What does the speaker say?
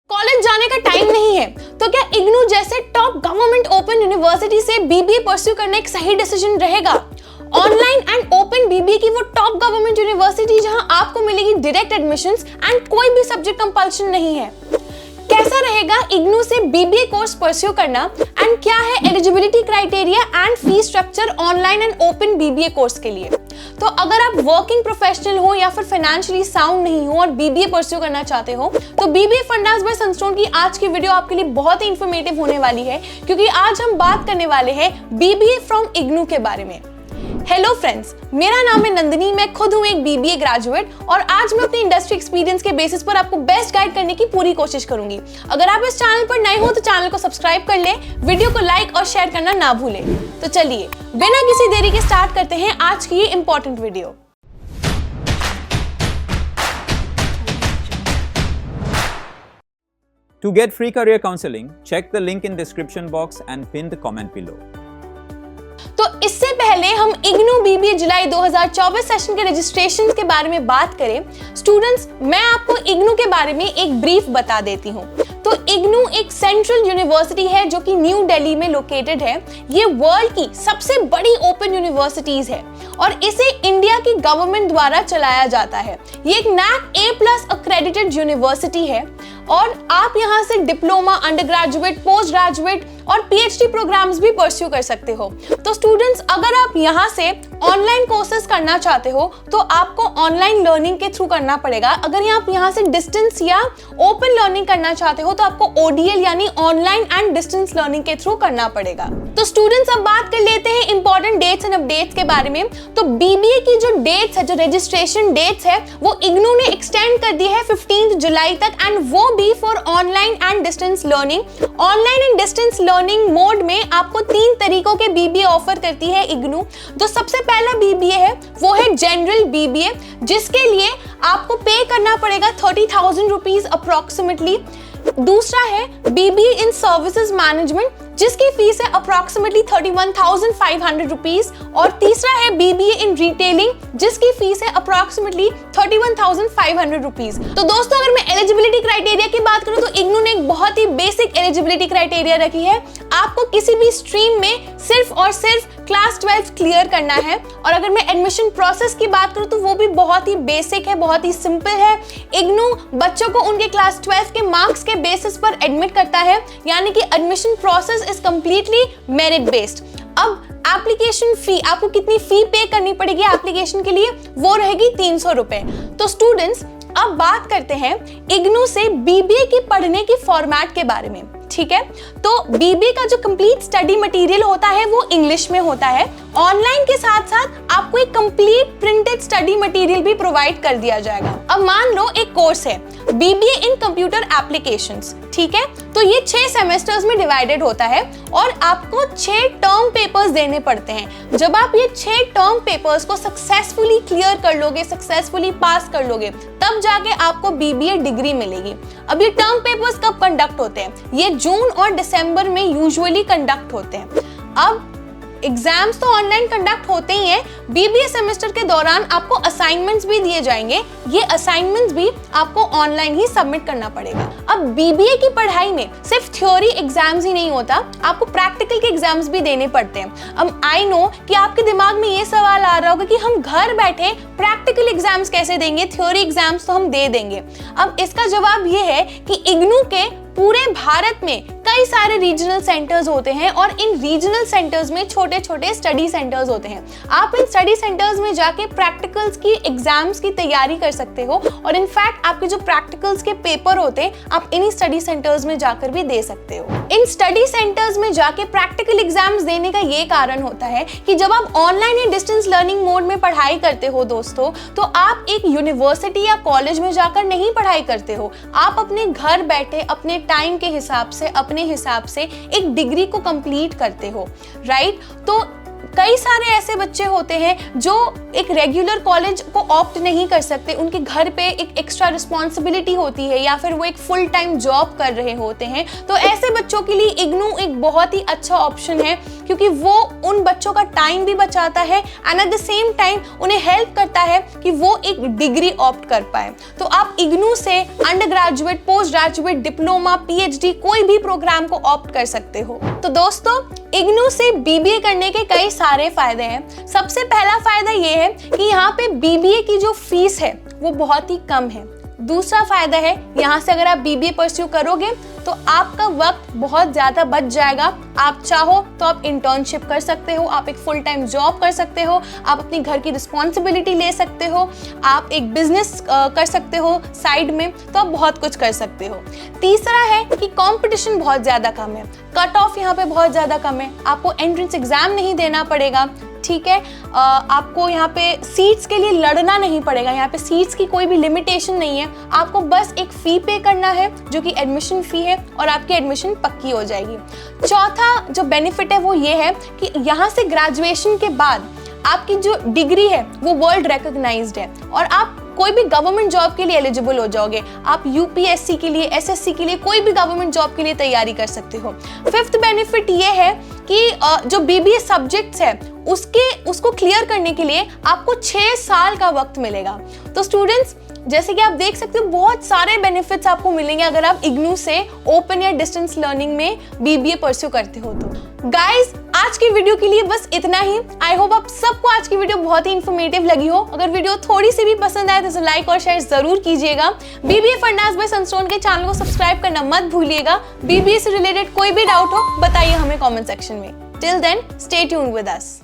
College जाने का time नहीं है तो क्या इग्नू जैसे टॉप गवर्नमेंट ओपन यूनिवर्सिटी से बीबीए परस्यू करना एक सही डिसीजन रहेगा? ऑनलाइन एंड ओपन बीबीए की वो टॉप गवर्नमेंट यूनिवर्सिटी जहां आपको मिलेगी डायरेक्ट एडमिशंस एंड कोई भी सब्जेक्ट कंपल्शन नहीं है। कैसा रहेगा इग्नू से बीबीए कोर्स परस्यू करना एंड क्या है eligibility criteria and fee structure online and open BBA course के लिए? तो अगर आप वर्किंग प्रोफेशनल हो या फिर फाइनेंशियली साउंड नहीं हो और बीबीए परस्यू करना चाहते हो तो बीबीए फंडास बाय सनस्टोन की आज की वीडियो आपके लिए बहुत ही इंफॉर्मेटिव होने वाली है, क्योंकि आज हम बात करने वाले हैं बीबीए फ्रॉम इग्नू के बारे में। हेलो फ्रेंड्स, मेरा नाम है नंदिनी, मैं खुद हूँ एक बीबीए ग्रेजुएट और आज मैं अपनी इंडस्ट्री एक्सपीरियंस के बेसिस पर आपको बेस्ट गाइड करने की पूरी कोशिश करूंगी। अगर आप इस चैनल पर नए हो तो चैनल को सब्सक्राइब कर ले, वीडियो को लाइक और शेयर करना ना भूलें। तो चलिए बिना किसी देरी के स्टार्ट करते हैं आज की ये important video. To get free career counseling, check the link in description box and pinned comment below. तो इससे पहले हम इग्नू बीबीए जुलाई 2024 सेशन के रजिस्ट्रेशन के बारे में बात करें, स्टूडेंट्स मैं आपको इग्नू के बारे में एक ब्रीफ बता देती हूँ। तो इग्नू एक सेंट्रल यूनिवर्सिटी है जो कि न्यू दिल्ली में लोकेटेड है। ये वर्ल्ड की सबसे बड़ी ओपन यूनिवर्सिटीज है और इसे इंडिया की गवर्नमेंट द्वारा चलाया जाता है। ये एक NAAC A+ अक्रेडिटेड यूनिवर्सिटी है और आप यहाँ से diploma, under graduate, post graduate और PhD प्रोग्राम्स भी परस्यू कर सकते हो। तो स्टूडेंट्स अगर आप यहाँ से ऑनलाइन कोर्सेज करना चाहते हो तो आपको ऑनलाइन लर्निंग के थ्रू करना पड़ेगा। अगर आप यहाँ से डिस्टेंस या ओपन लर्निंग करना चाहते हो तो आपको ODL यानी ऑनलाइन एंड डिस्टेंस लर्निंग के थ्रू करना पड़ेगा। तो स्टूडेंट्स अब बात कर लेते हैं इंपॉर्टेंट डेट्स एंड अपडेट्स के बारे में। तो बीबीए की जो डेट्स है, जो रजिस्ट्रेशन डेट्स है, वो इग्नू ने एक्सटेंड कर दी है 15 जुलाई तक एंड वो भी for online and distance learning. Online and distance learning mode में आपको 3 तरीकों के बीबीए ऑफर करती है इग्नू। तो सबसे पहला बीबीए है वो है जनरल बीबीए, जिसके लिए आपको पे करना पड़ेगा 30,000 रुपीज अप्रोक्सीमेटली। दूसरा है बीबीए इन सर्विसेज मैनेजमेंट, जिसकी फीस है अप्रोक्सीमेटली 31,500 रुपीज। और तीसरा है बीबीए इन रिटेलिंग, जिसकी फीस है अप्रोक्सीमेटली 31,500 रुपीज। तो दोस्तों अगर मैं एलिजिबिलिटी क्राइटेरिया की बात करूं तो इग्नू ने एक बहुत ही बेसिक एलिजिबिलिटी क्राइटेरिया रखी है। आपको किसी भी स्ट्रीम में सिर्फ और सिर्फ क्लास 12 क्लियर करना है। और अगर मैं एडमिशन प्रोसेस की बात करूं तो वो भी बहुत ही बेसिक है, बहुत ही सिंपल है। इग्नू बच्चों को उनके क्लास 12 के मार्क्स के बेसिस पर एडमिट करता है, यानी कि admission process is completely merit based. अब एप्लीकेशन फी, आपको कितनी फी पे करनी पड़ेगी एप्लीकेशन के लिए, वो रहेगी 300 रुपए। तो स्टूडेंट्स अब बात करते हैं इग्नू से बीबीए की पढ़ने की फॉर्मेट के बारे में, ठीक है? तो बीबीए का जो कंप्लीट स्टडी मटेरियल होता है वो इंग्लिश में होता है। ऑनलाइन के साथ साथ आपको एक कंप्लीट प्रिंटेड स्टडी मटेरियल भी प्रोवाइड कर दिया जाएगा। अब मान लो एक कोर्स है बीबीए इन कंप्यूटर एप्लीकेशंस, ठीक है? तो ये 6 सेमेस्टर्स में डिवाइडेड होता है और आपको 6 टर्म पेपर्स देने पड़ते हैं। जब आप ये 6 टर्म पेपर्स को सक्सेसफुली क्लियर कर लोगे, सक्सेसफुली पास कर लोगे, तब जाके आपको बीबीए डिग्री मिलेगी। अब ये टर्म पेपर्स कब कंडक्ट होते हैं? ये जून और दिसंबर में यूजुअली कंडक्ट होते हैं। अब एग्जाम्स तो ऑनलाइन कंडक्ट होते ही हैं, बीबीए सेमेस्टर के दौरान आपको असाइनमेंट्स भी दिए जाएंगे। ये असाइनमेंट्स भी आपको ऑनलाइन ही सबमिट करना पड़ेगा। अब बीबीए की पढ़ाई में सिर्फ थ्योरी एग्जाम्स ही नहीं होता, आपको प्रैक्टिकल के एग्जाम्स भी देने पड़ते हैं। अब आई नो कि आपके दिमाग में ये सवाल आ रहा होगा कि हम घर बैठे प्रैक्टिकल एग्जाम्स कैसे देंगे, थ्योरी एग्जाम्स तो हम दे देंगे। अब इसका जवाब ये है कि इग्नू के पूरे भारत में कई सारे रीजनल सेंटर्स होते हैं और इन रीजनल सेंटर्स में छोटे छोटे स्टडी सेंटर्स होते हैं। आप इन स्टडी सेंटर्स में जाके प्रैक्टिकल्स की एग्जाम्स की तैयारी कर सकते हो और इनफैक्ट आपके जो प्रैक्टिकल्स के पेपर होते हैं आप इन्हीं स्टडी सेंटर्स में जाकर भी दे सकते हो। इन स्टडी सेंटर्स में जाके प्रैक्टिकल एग्जाम्स देने का ये कारण होता है कि जब आप ऑनलाइन या डिस्टेंस लर्निंग मोड में पढ़ाई करते हो दोस्तों, तो आप एक यूनिवर्सिटी या कॉलेज में जाकर नहीं पढ़ाई करते हो। आप अपने घर बैठे अपने टाइम के हिसाब से, अपने हिसाब से एक डिग्री को कंप्लीट करते हो, राइट? तो कई सारे ऐसे बच्चे होते हैं जो एक रेगुलर कॉलेज को ऑप्ट नहीं कर सकते, उनके घर पे एक एक्स्ट्रा रिस्पॉन्सिबिलिटी होती है या फिर वो एक फुल टाइम जॉब कर रहे होते हैं। तो ऐसे बच्चों के लिए इग्नू एक बहुत ही अच्छा ऑप्शन है, क्योंकि वो उन बच्चों का टाइम भी बचाता है and at the same time उन्हें हेल्प करता है कि वो एक डिग्री ऑप्ट कर पाए। तो आप इग्नू से under graduate, post graduate, diploma, PhD कोई भी प्रोग्राम को ऑप्ट कर सकते हो। तो दोस्तों, इग्नू से बीबीए करने के कई सारे फायदे हैं। सबसे पहला फायदा ये है कि यहाँ पे बीबीए की जो फीस है वो बहुत ही कम है। दूसरा फायदा है, यहाँ से अगर आप बीबीए परस्यू करोगे तो आपका वक्त बहुत ज़्यादा बच जाएगा। आप चाहो तो आप इंटर्नशिप कर सकते हो, आप एक फुल टाइम जॉब कर सकते हो, आप अपनी घर की रिस्पॉन्सिबिलिटी ले सकते हो, आप एक बिजनेस कर सकते हो साइड में, तो आप बहुत कुछ कर सकते हो। तीसरा है कि कंपटीशन बहुत ज़्यादा कम है, कट ऑफ यहाँ पे बहुत ज़्यादा कम है, आपको एंट्रेंस एग्जाम नहीं देना पड़ेगा, ठीक है। आपको यहाँ पे सीट्स के लिए लड़ना नहीं पड़ेगा, यहाँ पे सीट्स की कोई भी लिमिटेशन नहीं है, आपको बस एक फ़ी पे करना है जो कि एडमिशन फ़ी है और आपकी एडमिशन पक्की हो जाएगी। चौथा जो बेनिफिट है वो ये है कि यहाँ से ग्रेजुएशन के बाद आपकी जो डिग्री है वो वर्ल्ड रिकॉग्नाइज्ड है और आप कोई भी गवर्नमेंट जॉब के लिए एलिजिबल हो जाओगे। आप यूपीएससी के लिए, एसएससी के लिए, कोई भी गवर्नमेंट जॉब के लिए तैयारी कर सकते हो। फिफ्थ बेनिफिट ये है कि जो बीबीए सब्जेक्ट्स है उसको क्लियर करने के लिए आपको 6 साल का वक्त मिलेगा। तो स्टूडेंट्स, जैसे कि आप देख सकते हो, बहुत सारे बेनिफिट्स आपको मिलेंगे अगर आप इग्नू से ओपन या डिस्टेंस लर्निंग में बीबीए परस्यू करते हो। तो गाइस, आज की वीडियो के लिए बस इतना ही। आई होप आप सबको आज की वीडियो बहुत ही इंफॉर्मेटिव लगी हो। अगर वीडियो थोड़ी सी भी पसंद आए तो लाइक और शेयर जरूर कीजिएगा। बीबीए फंडास बाय सनस्टोन के चैनल को सब्सक्राइब करना मत भूलिएगा। बीबीए से रिलेटेड कोई भी डाउट हो बताइए हमें कमेंट सेक्शन में। Till then, stay tuned with us.